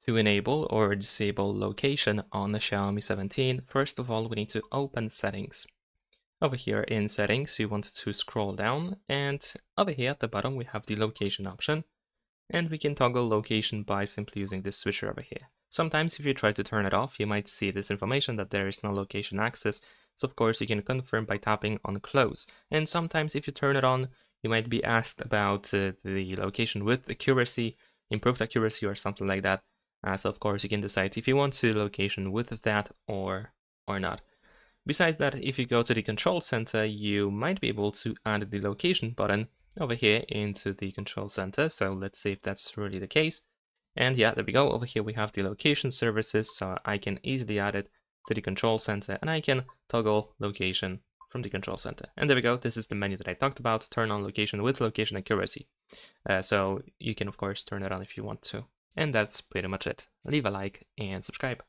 To enable or disable location on the Xiaomi 17, first of all, we need to open settings. Over here in settings, you want to scroll down, and over here at the bottom, we have the location option, and we can toggle location by simply using this switcher over here. Sometimes if you try to turn it off, you might see this information that there is no location access. So of course, you can confirm by tapping on close. And sometimes if you turn it on, you might be asked about the location with accuracy, improved accuracy or something like that. So of course, you can decide if you want to location with that or not. Besides that, if you go to the control center, you might be able to add the location button over here into the control center. So let's see if that's really the case. And yeah, there we go. Over here we have the location services, so I can easily add it to the control center, and I can toggle location from the control center. And there we go. This is the menu that I talked about. Turn on location with location accuracy. So you can of course turn it on if you want to. And that's pretty much it. Leave a like and subscribe.